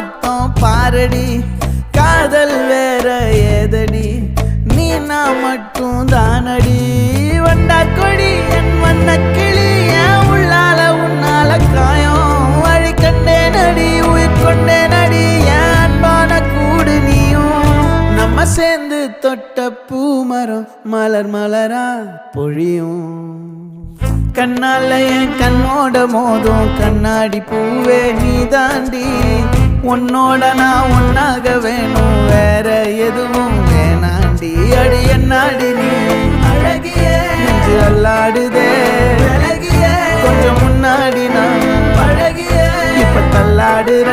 மொத்தம் பாரடி காதல் வேற ஏதடி நீ நான் மட்டும் தானடி வண்டா கொடி என் வண்ண கிளி என் உள்ளால உன்னால காயம் வழி கண்டே நடி உயிர் கொண்டே நடி என் அன்பான கூடு நீயும் நம்ம சேர்ந்து தொட்ட பூமரம் மலர் மலரா பொழியும் கண்ணால என் கண்ணோட மோதும் கண்ணாடி பூவே நீ தாண்டி உன்னோட நான் ஒன்னாக வேணும் வேற எதுவும் வேணாண்டி அடி என்னாடி நீ அழகிய நெஞ்சு அல்லாடுதே அழகிய கொஞ்சம் முன்னாடி நான் அழகிய இப்ப தள்ளாடுற